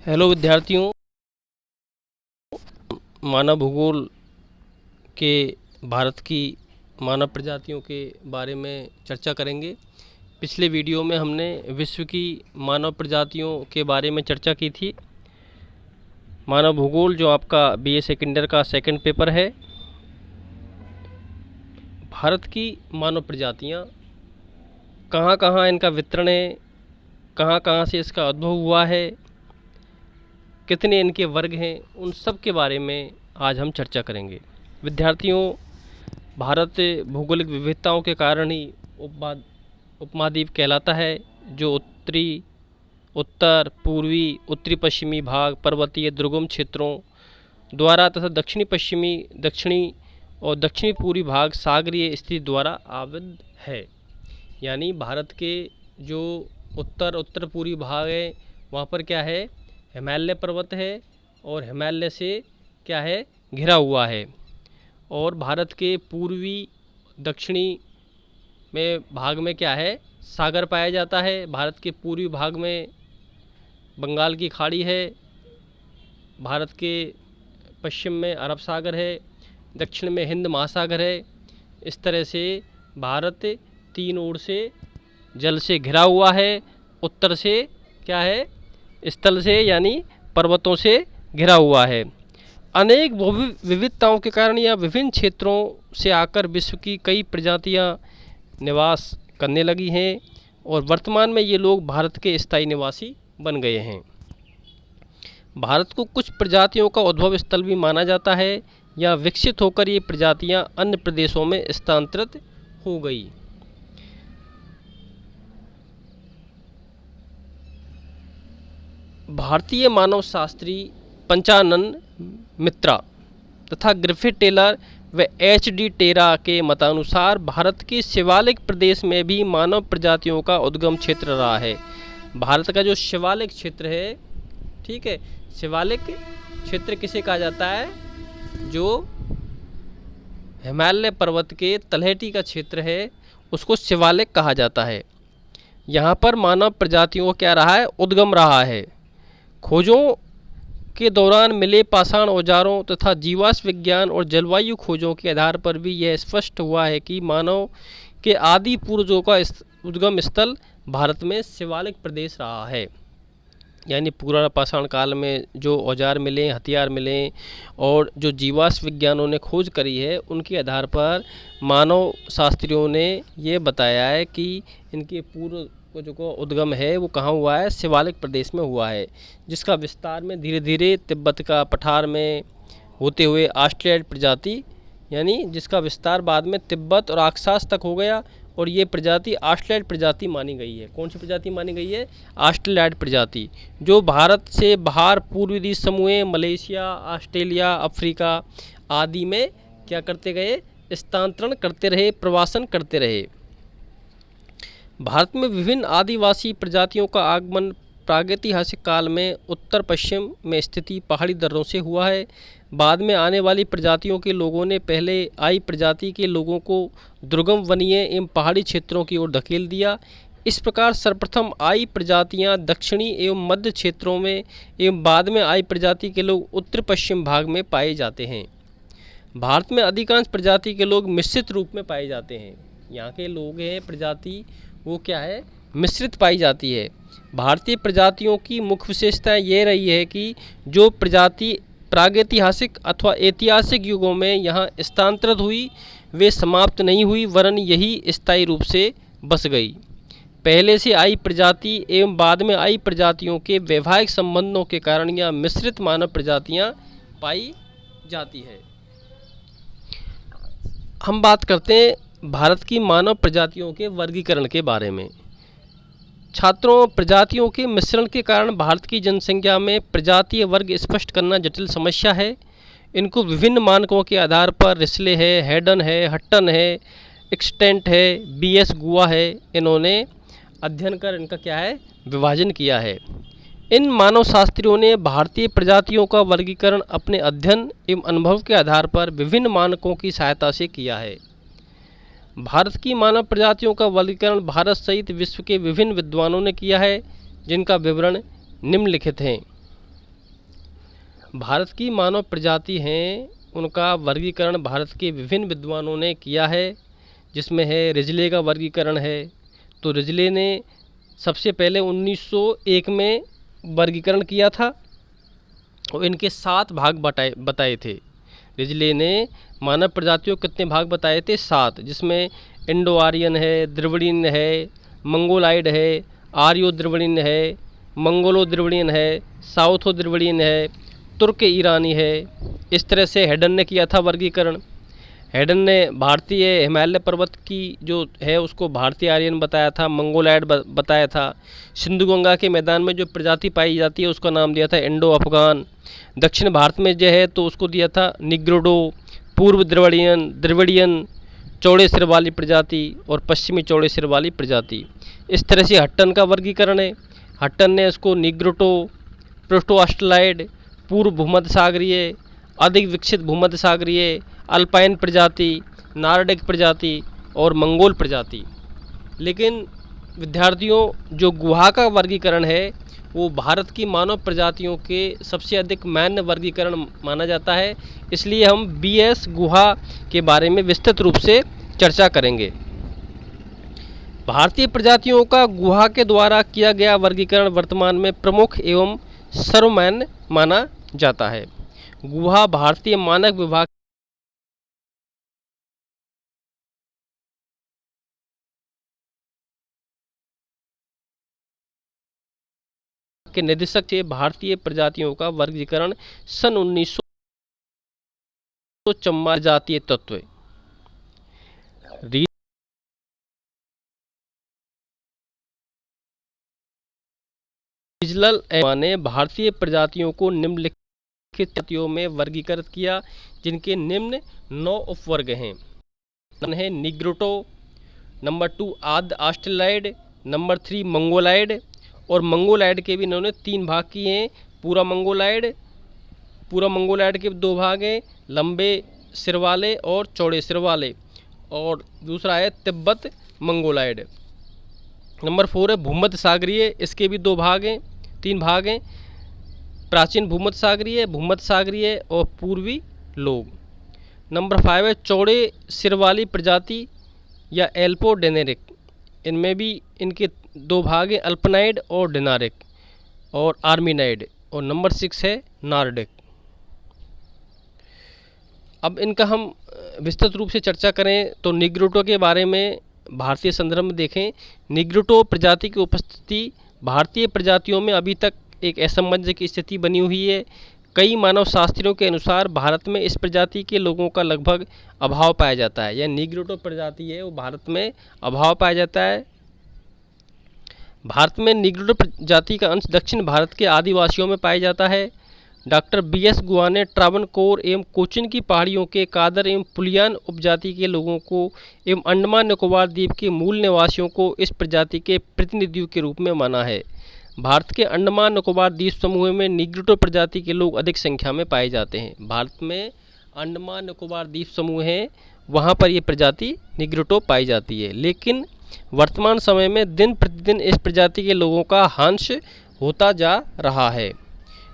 Hello विद्यार्थियों, मानव भूगोल के भारत की मानव प्रजातियों के बारे में चर्चा करेंगे। पिछले वीडियो में हमने विश्व की मानव प्रजातियों के बारे में चर्चा की थी। मानव भूगोल जो आपका बीए सेकेंडर का सेकंड पेपर है, भारत की मानव प्रजातियां कहाँ कहाँ इनका वितरण है, कहाँ कहाँ से इसका उद्भव हुआ है, कितने इनके वर्ग हैं, उन सब के बारे में आज हम चर्चा करेंगे। विद्यार्थियों, भारत भौगोलिक विविधताओं के कारण ही उपमहाद्वीप कहलाता है, जो उत्तर पूर्वी, उत्तरी पश्चिमी भाग, पर्वतीय दुर्गम क्षेत्रों द्वारा तथा दक्षिणी और दक्षिणी पूर्वी भाग सागरीय स्थिति द्वारा आवृत है। यानी भारत के जो उत्तर पूर्वी भाग है, वहाँ पर क्या है, हिमालय पर्वत है और हिमालय से क्या है, घिरा हुआ है। और भारत के पूर्वी दक्षिणी भाग में क्या है, सागर पाया जाता है। भारत के पूर्वी भाग में बंगाल की खाड़ी है, भारत के पश्चिम में अरब सागर है, दक्षिण में हिंद महासागर है। इस तरह से भारत तीन ओर से जल से घिरा हुआ है, उत्तर से क्या है, स्थल से यानी पर्वतों से घिरा हुआ है। अनेक विविधताओं के कारण यह विभिन्न क्षेत्रों से आकर विश्व की कई प्रजातियां निवास करने लगी हैं और वर्तमान में ये लोग भारत के स्थायी निवासी बन गए हैं। भारत को कुछ प्रजातियों का उद्भव स्थल भी माना जाता है या विकसित होकर ये प्रजातियां अन्य प्रदेशों में स्थानांतरित हो गई। भारतीय मानव शास्त्री पंचानन मित्रा तथा ग्रिफिथ टेलर व एच.डी. टेरा के मतानुसार भारत के शिवालिक प्रदेश में भी मानव प्रजातियों का उद्गम क्षेत्र रहा है। भारत का जो शिवालिक क्षेत्र है, ठीक है, शिवालिक क्षेत्र किसे कहा जाता है, जो हिमालय पर्वत के तलहटी का क्षेत्र है उसको शिवालिक कहा जाता है। यहाँ पर मानव प्रजातियों को क्या रहा है, उद्गम रहा है। खोजों के दौरान मिले पाषाण औजारों तथा जीवाश्म विज्ञान और जलवायु खोजों के आधार पर भी यह स्पष्ट हुआ है कि मानव के आदि पूर्वजों का उद्गम स्थल भारत में शिवालिक प्रदेश रहा है। यानी पूरा पाषाण काल में जो औजार मिले, हथियार मिले और जो जीवाश्म विज्ञानों ने खोज करी है, उनके आधार पर मानव शास्त्रियों ने ये बताया है कि इनके पूर्व को जो उद्गम है वो कहाँ हुआ है, शिवालिक प्रदेश में हुआ है, जिसका विस्तार में धीरे धीरे तिब्बत का पठार में होते हुए ऑस्ट्रेलियाई प्रजाति, यानी जिसका विस्तार बाद में तिब्बत और अक्सास तक हो गया और ये प्रजाति ऑस्ट्रेलियाई प्रजाति मानी गई है। कौन सी प्रजाति मानी गई है, ऑस्ट्रेलियाई प्रजाति, जो भारत से बाहर पूर्वी द्वीप समूह, मलेशिया, ऑस्ट्रेलिया, अफ्रीका आदि में क्या करते गए, स्थानांतरण करते रहे, प्रवासन करते रहे। भारत में विभिन्न आदिवासी प्रजातियों का आगमन प्रागैतिहासिक काल में उत्तर पश्चिम में स्थिति पहाड़ी दर्रों से हुआ है। बाद में आने वाली प्रजातियों के लोगों ने पहले आई प्रजाति के लोगों को दुर्गम वनीय एवं पहाड़ी क्षेत्रों की ओर धकेल दिया। इस प्रकार सर्वप्रथम आई प्रजातियां दक्षिणी एवं मध्य क्षेत्रों में एवं बाद में आई प्रजाति के लोग उत्तर पश्चिम भाग में पाए जाते हैं। भारत में अधिकांश प्रजाति के लोग मिश्रित रूप में पाए जाते हैं। यहाँ के लोग हैं प्रजाति वो क्या है, मिश्रित पाई जाती है। भारतीय प्रजातियों की मुख्य विशेषता ये रही है कि जो प्रजाति प्रागैतिहासिक अथवा ऐतिहासिक युगों में यहाँ स्थानांतरित हुई, वे समाप्त नहीं हुई वरन यही स्थायी रूप से बस गई। पहले से आई प्रजाति एवं बाद में आई प्रजातियों के वैवाहिक संबंधों के कारण यह मिश्रित मानव प्रजातियाँ पाई जाती है। हम बात करते हैं भारत की मानव प्रजातियों के वर्गीकरण के बारे में। छात्रों, प्रजातियों के मिश्रण के कारण भारत की जनसंख्या में प्रजातीय वर्ग स्पष्ट करना जटिल समस्या है। इनको विभिन्न मानकों के आधार पर रिस्ले है, हेडन है, हट्टन है, एक्सटेंट है, बीएस गुआ है, इन्होंने अध्ययन कर इनका क्या है, विभाजन किया है। इन मानव शास्त्रियों ने भारतीय प्रजातियों का वर्गीकरण अपने अध्ययन एवं अनुभव के आधार पर विभिन्न मानकों की सहायता से किया है। भारत की मानव प्रजातियों का वर्गीकरण भारत सहित विश्व के विभिन्न विद्वानों ने किया है, जिनका विवरण निम्नलिखित हैं। भारत की मानव प्रजाति हैं, उनका वर्गीकरण भारत के विभिन्न विद्वानों ने किया है, जिसमें है रिजले का वर्गीकरण है। तो रिजले ने सबसे पहले 1901 में वर्गीकरण किया था और इनके 7 भाग बताए थे। रिजले ने मानव प्रजातियों को कितने भाग बताए थे? 7, जिसमें इंडो आर्यन है, द्रविड़ियन है, मंगोलाइड है, आर्यो द्रविड़ियन है, मंगोलो द्रविड़ियन है, साउथो द्रविड़ियन है, तुर्क ईरानी है। इस तरह से हेडन ने किया था वर्गीकरण। हेडन ने भारतीय हिमालय पर्वत की जो है उसको भारतीय आर्यन बताया था, मंगोलाइड बताया था। सिंधु गंगा के मैदान में जो प्रजाति पाई जाती है उसका नाम दिया था इंडो अफगान। दक्षिण भारत में जो है तो उसको दिया था निग्रोडो, पूर्व द्रविड़ियन, चौड़े सिर वाली प्रजाति और पश्चिमी चौड़े सिर वाली प्रजाति। इस तरह से हट्टन का वर्गीकरण है। हट्टन ने इसको निग्रोटो, प्रोटो ऑस्ट्रेलाइड, पूर्व भूमध्य सागरीय, अधिक विकसित भूमध्य सागरीय, अल्पाइन प्रजाति, नार्डिक प्रजाति और मंगोल प्रजाति। लेकिन विद्यार्थियों, जो गुहा का वर्गीकरण है वो भारत की मानव प्रजातियों के सबसे अधिक मान्य वर्गीकरण माना जाता है। इसलिए हम बीएस गुहा के बारे में विस्तृत रूप से चर्चा करेंगे। भारतीय प्रजातियों का गुहा के द्वारा किया गया वर्गीकरण वर्तमान में प्रमुख एवं सर्वमान्य माना जाता है। गुहा भारतीय मानक विभाग के निदेशक से भारतीय प्रजातियों का वर्गीकरण सन 1944 जातीय तत्व रीजनल ने भारतीय प्रजातियों को निम्नलिखित जातियों में वर्गीकृत किया, जिनके निम्न 9 उपवर्ग हैं। है निग्रोटो, नंबर 2 आद्य ऑस्ट्रेलाइड, नंबर 3 मंगोलाइड। और मंगोलाइड के भी इन्होंने 3 भाग किए हैं। पूरा मंगोलाइड के 2 भाग हैं, लंबे सिर वाले और चौड़े सिर वाले। और दूसरा है तिब्बत मंगोलाइड। नंबर 4 है भूमध्य सागरीय, इसके भी 3 भाग हैं, प्राचीन भूमध्य सागरीय और पूर्वी लोग। नंबर 5 है चौड़े सिर वाली प्रजाति या एल्पोडेनेरिक, इनमें भी इनके 2 भाग हैं, अल्पनाइड और डेनारिक और आर्मीनाइड। और नंबर 6 है नार्डिक। अब इनका हम विस्तृत रूप से चर्चा करें तो निग्रोटो के बारे में भारतीय संदर्भ में देखें। निग्रोटो प्रजाति की उपस्थिति भारतीय प्रजातियों में अभी तक एक असमंजस की स्थिति बनी हुई है। कई मानव शास्त्रियों के अनुसार भारत में इस प्रजाति के लोगों का लगभग अभाव पाया जाता है। यह निग्रोटो प्रजाति है वो भारत में अभाव पाया जाता है। भारत में निग्रोटो प्रजाति का अंश दक्षिण भारत के आदिवासियों में पाया जाता है। डॉक्टर बीएस गुहा ने ट्रावनकोर एवं कोचिन की पहाड़ियों के कादर एवं पुलियान उपजाति के लोगों को एवं अंडमान निकोबार द्वीप के मूल निवासियों को इस प्रजाति के प्रतिनिधियों के रूप में माना है। भारत के अंडमान निकोबार द्वीप समूह में निग्रोटो प्रजाति के लोग अधिक संख्या में पाए जाते हैं। भारत में अंडमान निकोबार द्वीप समूह है, वहाँ पर ये प्रजाति निग्रोटो पाई जाती है। लेकिन वर्तमान समय में दिन प्रतिदिन इस प्रजाति के लोगों का ह्रास होता जा रहा है।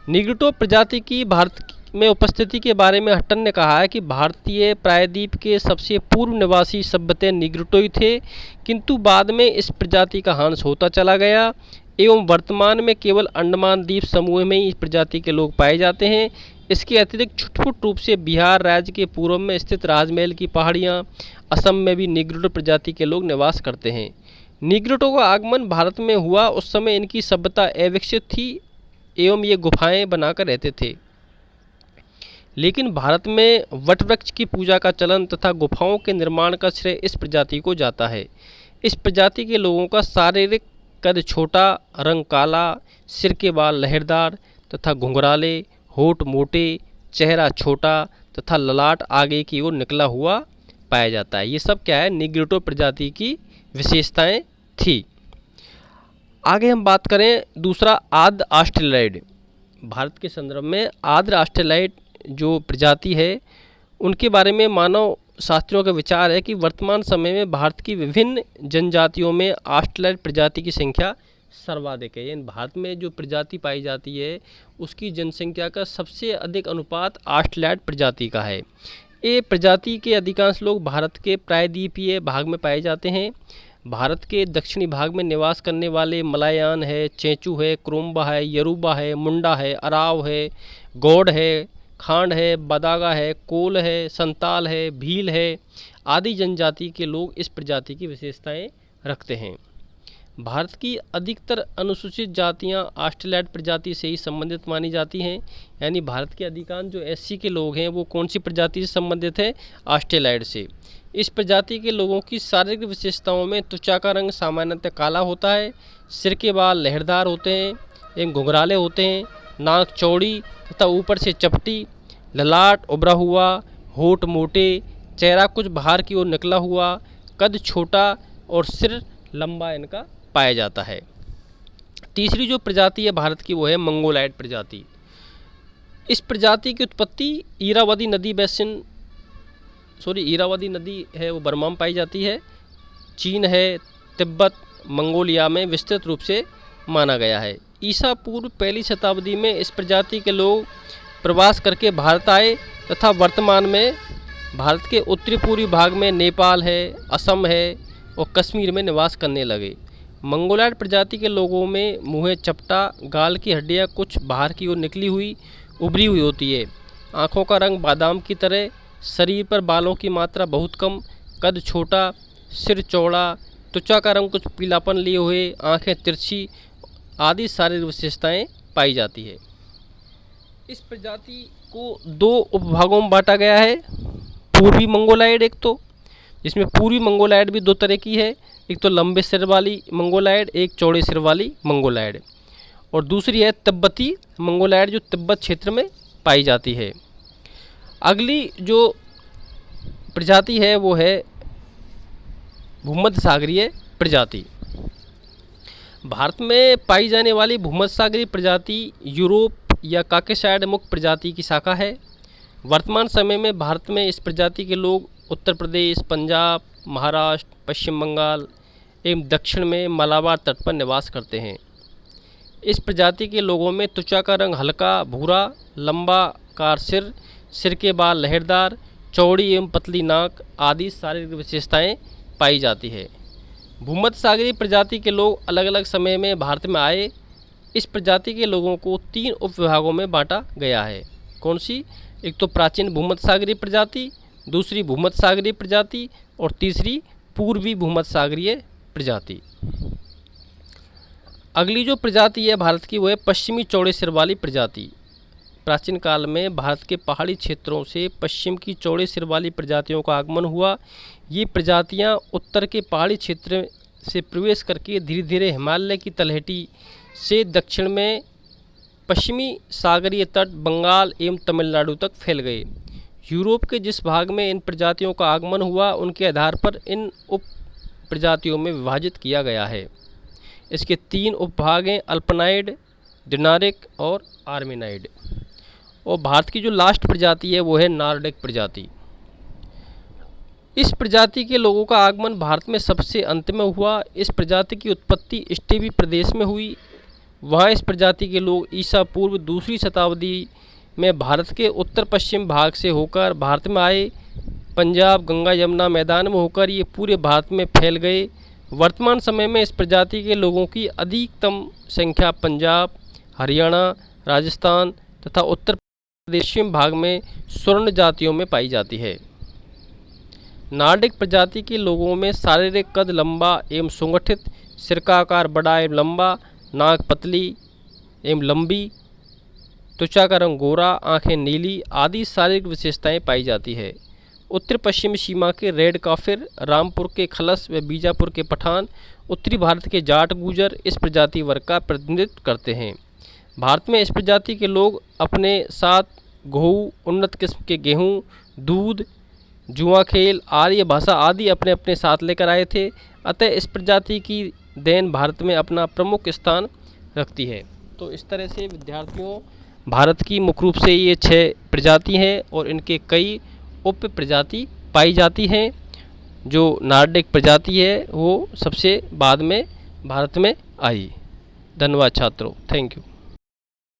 निग्रोटो प्रजाति की भारत में उपस्थिति के बारे में हट्टन ने कहा है कि भारतीय प्रायद्वीप के सबसे पूर्व निवासी सभ्यता निग्रोटो ही थे, किंतु बाद में इस प्रजाति का ह्रास होता चला गया एवं वर्तमान में केवल अंडमान द्वीप समूह में ही इस प्रजाति के लोग पाए जाते हैं। इसके अतिरिक्त छुटपुट रूप से बिहार राज्य के पूर्व में स्थित राजमहल की पहाड़ियाँ, असम में भी निग्रोटो प्रजाति के लोग निवास करते हैं। निग्रोटो का आगमन भारत में हुआ उस समय इनकी सभ्यता अविकसित थी एवं ये गुफाएं बनाकर रहते थे। लेकिन भारत में वट वृक्ष की पूजा का चलन तथा गुफाओं के निर्माण का श्रेय इस प्रजाति को जाता है। इस प्रजाति के लोगों का शारीरिक कद छोटा, रंग काला, सिर के बाल लहरदार तथा घुंघराले, होठ मोटे, चेहरा छोटा तथा ललाट आगे की ओर निकला हुआ पाया जाता है। ये सब क्या है, निग्रोटो प्रजाति की विशेषताएं थी। आगे हम बात करें दूसरा आद्य ऑस्ट्रेलाइड। भारत के संदर्भ में आद्य ऑस्ट्रेलाइड जो प्रजाति है उनके बारे में मानव शास्त्रियों का विचार है कि वर्तमान समय में भारत की विभिन्न जनजातियों में ऑस्ट्रेलाइड प्रजाति की संख्या सर्वाधिक है। यानी भारत में जो प्रजाति पाई जाती है उसकी जनसंख्या का सबसे अधिक अनुपात ऑस्ट्रेलियाड प्रजाति का है। ये प्रजाति के अधिकांश लोग भारत के प्रायद्वीपीय भाग में पाए जाते हैं। भारत के दक्षिणी भाग में निवास करने वाले मलायान है, चेंचू है, क्रोम्बा है, यरूबा है, मुंडा है, अराव है, गौड़ है, खांड है, बदागा है, कोल है, संताल है, भील है आदि जनजाति के लोग इस प्रजाति की विशेषताएं रखते हैं। भारत की अधिकतर अनुसूचित जातियां ऑस्ट्रेलियाड प्रजाति से ही संबंधित मानी जाती हैं। यानी भारत के अधिकांश जो एससी के लोग हैं वो कौन सी प्रजाति से संबंधित है? ऑस्ट्रेलियाड से। इस प्रजाति के लोगों की शारीरिक विशेषताओं में त्वचा का रंग सामान्यतः काला होता है, सिर के बाल लहरदार होते हैं एवं घुंघराले होते हैं, नाक चौड़ी तथा ऊपर से चपटी, ललाट उभरा हुआ, होठ मोटे, चेहरा कुछ बाहर की ओर निकला हुआ, कद छोटा और सिर लंबा इनका पाया जाता है। तीसरी जो प्रजाति है भारत की वो है मंगोलायड प्रजाति। इस प्रजाति की उत्पत्ति इरावदी नदी है वो बर्मा में पाई जाती है। चीन है, तिब्बत, मंगोलिया में विस्तृत रूप से माना गया है। ईसा पूर्व पहली शताब्दी में इस प्रजाति के लोग प्रवास करके भारत आए तथा वर्तमान में भारत के उत्तरी पूर्वी भाग में नेपाल है, असम है और कश्मीर में निवास करने लगे। मंगोलायड प्रजाति के लोगों में मुँह चपटा, गाल की हड्डियाँ कुछ बाहर की ओर निकली हुई उभरी हुई होती है, आँखों का रंग बादाम की तरह, शरीर पर बालों की मात्रा बहुत कम, कद छोटा, सिर चौड़ा, त्वचा का रंग कुछ पीलापन लिए हुए, आँखें तिरछी आदि शारीरिक विशेषताएं पाई जाती है। इस प्रजाति को दो उपभागों में बांटा गया है। पूर्वी मंगोलायड एक तो, जिसमें पूर्वी मंगोलायड भी दो तरह की है, एक तो लंबे सिर वाली मंगोलायड, एक चौड़े सिर वाली मंगोलायड, और दूसरी है तिब्बती मंगोलायड जो तिब्बत क्षेत्र में पाई जाती है। अगली जो प्रजाति है वो है भूमध्य सागरीय प्रजाति। भारत में पाई जाने वाली भूमध्य सागरीय प्रजाति यूरोप या काकेशायड मुख्य प्रजाति की शाखा है। वर्तमान समय में भारत में इस प्रजाति के लोग उत्तर प्रदेश, पंजाब, महाराष्ट्र, पश्चिम बंगाल एवं दक्षिण में मलाबार तट पर निवास करते हैं। इस प्रजाति के लोगों में त्वचा का रंग हल्का भूरा, लंबा कार सिर, सिर के बाल लहरदार, चौड़ी एवं पतली नाक आदि शारीरिक विशेषताएं पाई जाती है। भूमध्य सागरीय प्रजाति के लोग अलग अलग समय में भारत में आए। इस प्रजाति के लोगों को 3 उपविभागों में बांटा गया है। कौन सी? एक तो प्राचीन भूमध्य सागरीय प्रजाति, दूसरी भूमध्य सागरीय प्रजाति और तीसरी पूर्वी भूमध्य सागरीय प्रजाति। अगली जो प्रजाति है भारत की वो है पश्चिमी चौड़े सिर वाली प्रजाति। प्राचीन काल में भारत के पहाड़ी क्षेत्रों से पश्चिम की चौड़े सिर वाली प्रजातियों का आगमन हुआ। ये प्रजातियां उत्तर के पहाड़ी क्षेत्र से प्रवेश करके धीरे धीरे हिमालय की तलहटी से दक्षिण में पश्चिमी सागरीय तट, बंगाल एवं तमिलनाडु तक फैल गए। यूरोप के जिस भाग में इन प्रजातियों का आगमन हुआ उनके आधार पर इन उप प्रजातियों में विभाजित किया गया है। इसके 3 उपभाग हैं, अल्पनाइड, डिनारिक और आर्मेनाइड। और भारत की जो लास्ट प्रजाति है वो है नॉर्डिक प्रजाति। इस प्रजाति के लोगों का आगमन भारत में सबसे अंत में हुआ। इस प्रजाति की उत्पत्ति स्टेवी प्रदेश में हुई। वहाँ इस प्रजाति के लोग ईसा पूर्व दूसरी शताब्दी में भारत के उत्तर पश्चिम भाग से होकर भारत में आए। पंजाब, गंगा यमुना मैदान में होकर ये पूरे भारत में फैल गए। वर्तमान समय में इस प्रजाति के लोगों की अधिकतम संख्या पंजाब, हरियाणा, राजस्थान तथा उत्तर पश्चिम भाग में स्वर्ण जातियों में पाई जाती है। नॉर्डिक प्रजाति के लोगों में शारीरिक कद लंबा एवं सुगठित, सिर का आकार बड़ा एवं लंबा, नाक पतली एवं लंबी, त्वचा का रंग गोरा, आंखें नीली आदि शारीरिक विशेषताएं पाई जाती है। उत्तर पश्चिमी सीमा के रेड काफिर, रामपुर के खलस व बीजापुर के पठान, उत्तरी भारत के जाट गुर्जर इस प्रजाति वर्ग का प्रतिनिधित्व करते हैं। भारत में इस प्रजाति के लोग अपने साथ गेहूँ, उन्नत किस्म के गेहूँ, दूध, जुआ खेल, आर्य भाषा आदि अपने अपने साथ लेकर आए थे। अतः इस प्रजाति की देन भारत में अपना प्रमुख स्थान रखती है। तो इस तरह से विद्यार्थियों भारत की मुख्य रूप से ये 6 प्रजाति हैं और इनके कई उप प्रजाति पाई जाती हैं। जो नॉर्डिक प्रजाति है वो सबसे बाद में भारत में आई। धन्यवाद छात्रों, थैंक यू।